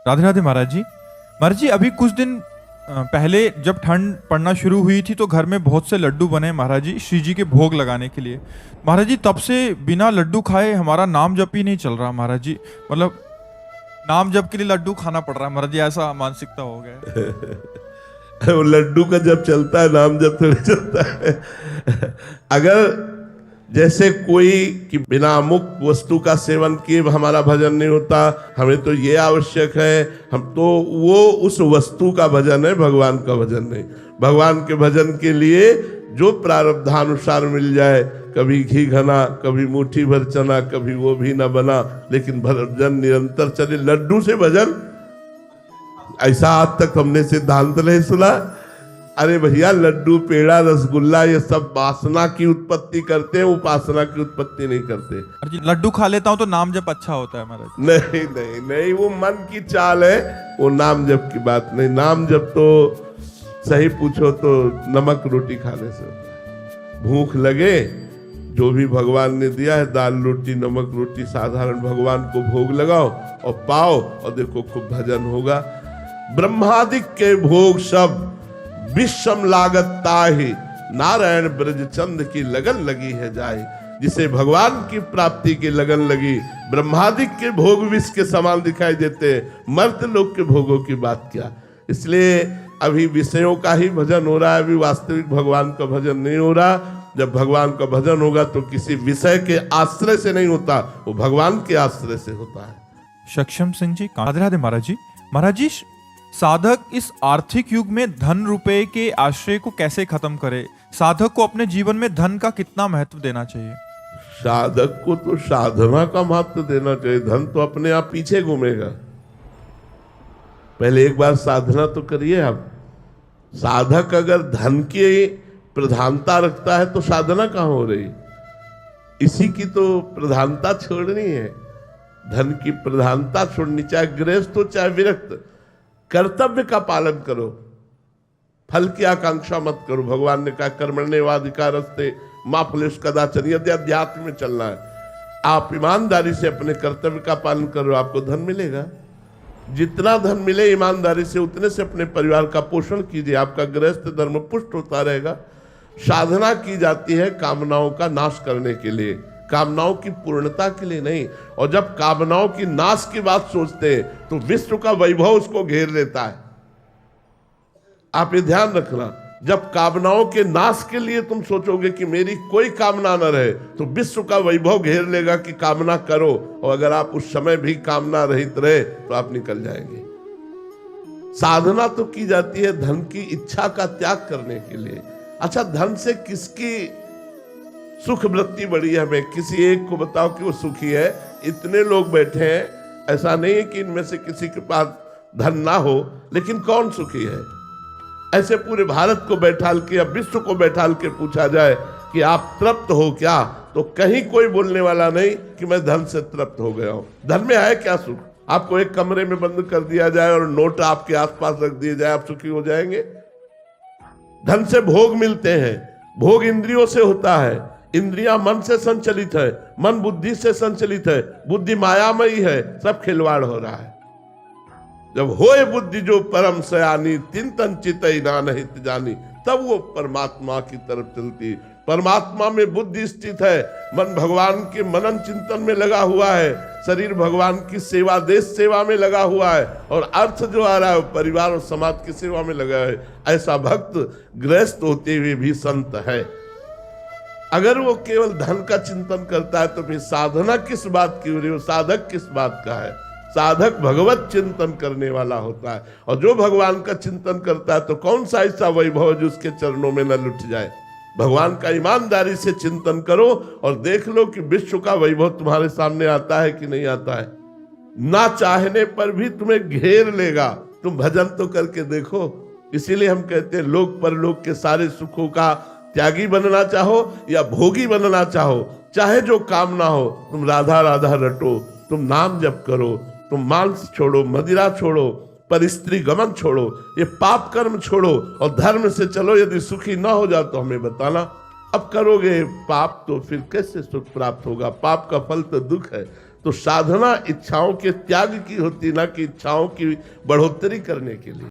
राधे राधे महाराज जी। महाराज जी, अभी कुछ दिन पहले जब ठंड पड़ना शुरू हुई थी तो घर में बहुत से लड्डू बने महाराज जी, श्री जी के भोग लगाने के लिए। महाराज जी, तब से बिना लड्डू खाए हमारा नाम जप ही नहीं चल रहा महाराज जी। मतलब नाम जप के लिए लड्डू खाना पड़ रहा है महाराज जी, ऐसा मानसिकता हो गया। वो लड्डू का जब चलता है, नाम जब थोड़ी चलता है। अगर जैसे कोई कि बिना अमुक वस्तु का सेवन किए हमारा भजन नहीं होता, हमें तो ये आवश्यक है, हम तो वो उस वस्तु का भजन है, भगवान का भजन नहीं। भगवान के भजन के लिए जो प्रारब्धानुसार मिल जाए, कभी घी घना, कभी मुट्ठी भर चना, कभी वो भी न बना, लेकिन भजन निरंतर चले। लड्डू से भजन ऐसा आज तक हमने सिद्धांत नहीं सुना। अरे भैया, लड्डू, पेड़ा, रसगुल्ला ये सब वासना की उत्पत्ति करते हैं, उपासना की उत्पत्ति नहीं करते। लड्डू खा लेता हूँ तो नाम जप अच्छा होता है महाराज। नहीं नहीं नहीं, वो मन की चाल है, वो नाम जप की बात नहीं। नाम जप तो सही पूछो तो नमक रोटी खाने से होता है। भूख लगे, जो भी भगवान ने दिया है, दाल रोटी, नमक रोटी, साधारण भगवान को भोग लगाओ और पाओ, और देखो खूब भजन होगा। ब्रह्मादिक के भोग सब विषम लागत ताहि, नारायण ब्रज चंद की लगन लगी है जाए। जिसे भगवान की प्राप्ति की लगन लगी, ब्रह्मादिक के भोग विष के समान दिखाई देते, मर्त लोक के भोगों की बात क्या। इसलिए अभी विषयों का ही भजन हो रहा है, अभी वास्तविक भगवान का भजन नहीं हो रहा। जब भगवान का भजन होगा तो किसी विषय के आश्रय से नहीं होता, वो भगवान के आश्रय से होता है। सक्षम सिंह जी, राधे राधे महाराज जी। महाराज जी, साधक इस आर्थिक युग में धन रुपए के आश्रय को कैसे खत्म करे? साधक को अपने जीवन में धन का कितना महत्व देना चाहिए? साधक को तो साधना का महत्व देना चाहिए। धन तो अपने आप पीछे घूमेगा। पहले एक बार साधना तो करिए आप। साधक अगर धन की प्रधानता रखता है तो साधना कहां हो रही? इसी की तो प्रधानता छोड़नी है। धन की प्रधानता छोड़नी, चाहे गृहस्थ हो चाहे विरक्त। कर्तव्य का पालन करो, फल की आकांक्षा मत करो। भगवान ने कहा कर्मण्येवाधिकारस्ते मा फलेषु कदाचन। यदि अध्यात्म में चलना है, आप ईमानदारी से अपने कर्तव्य का पालन करो, आपको धन मिलेगा। जितना धन मिले ईमानदारी से, उतने से अपने परिवार का पोषण कीजिए, आपका गृहस्थ धर्म पुष्ट होता रहेगा। साधना की जाती है कामनाओं का नाश करने के लिए, कामनाओं की पूर्णता के लिए नहीं। और जब कामनाओं की नाश की बात सोचते हैं तो विश्व का वैभव उसको घेर लेता है। आप ये ध्यान रखना, जब कामनाओं के नाश के लिए तुम सोचोगे कि मेरी कोई कामना न रहे, तो विश्व का वैभव घेर लेगा कि कामना करो। और अगर आप उस समय भी कामना रहित रहे तो आप निकल जाएंगे। साधना तो की जाती है धन की इच्छा का त्याग करने के लिए। अच्छा, धन से किसकी सुख वृत्ति बड़ी है? हमें किसी एक को बताओ कि वो सुखी है। इतने लोग बैठे हैं, ऐसा नहीं है कि इनमें से किसी के पास धन ना हो, लेकिन कौन सुखी है? ऐसे पूरे भारत को बैठाल के या विश्व को बैठाल के पूछा जाए कि आप तृप्त हो क्या, तो कहीं कोई बोलने वाला नहीं कि मैं धन से तृप्त हो गया हूं। धन में है क्या सुख? आपको एक कमरे में बंद कर दिया जाए और नोट आपके आसपास रख दिए जाए, आप सुखी हो जाएंगे? धन से भोग मिलते हैं, भोग इंद्रियों से होता है, इंद्रियां मन से संचलित है, मन बुद्धि से संचलित है, बुद्धि मायामयी है, सब खिलवाड़ हो रहा है। जब होए बुद्धि जो परम सयानी, चिंतन चितई नानहित जानी, तब वो परमात्मा की तरफ चलती। परमात्मा में बुद्धि स्थित है, मन भगवान के मनन चिंतन में लगा हुआ है, शरीर भगवान की सेवा, देश सेवा में लगा हुआ है, और अर्थ जो आ रहा है परिवार और समाज की सेवा में लगा है। ऐसा भक्त गृहस्थ होते हुए भी संत है। अगर वो केवल धन का चिंतन करता है तो फिर साधना किस बात की हो रही है? साधक किस बात का है? साधक भगवत चिंतन करने वाला होता है। और जो भगवान का चिंतन करता है तो कौन सा ऐसा वैभव जो उसके चरणों में न लुट जाए? भगवान का ईमानदारी से चिंतन करो और देख लो कि विश्व का वैभव तुम्हारे सामने आता है कि नहीं आता है। ना चाहने पर भी तुम्हें घेर लेगा। तुम भजन तो करके देखो। इसीलिए हम कहते हैं, लोक परलोक के सारे सुखों का त्यागी बनना चाहो या भोगी बनना चाहो, चाहे जो कामना हो, तुम राधा राधा रटो, तुम नाम जप करो, तुम मांस छोड़ो, मदिरा छोड़ो, पर स्त्री गमन छोड़ो, ये पाप कर्म छोड़ो और धर्म से चलो। यदि सुखी ना हो जाओ तो हमें बताना। अब करोगे पाप तो फिर कैसे सुख प्राप्त होगा? पाप का फल तो दुख है। तो साधना इच्छाओं के त्याग की होती, ना कि इच्छाओं की बढ़ोतरी करने के लिए।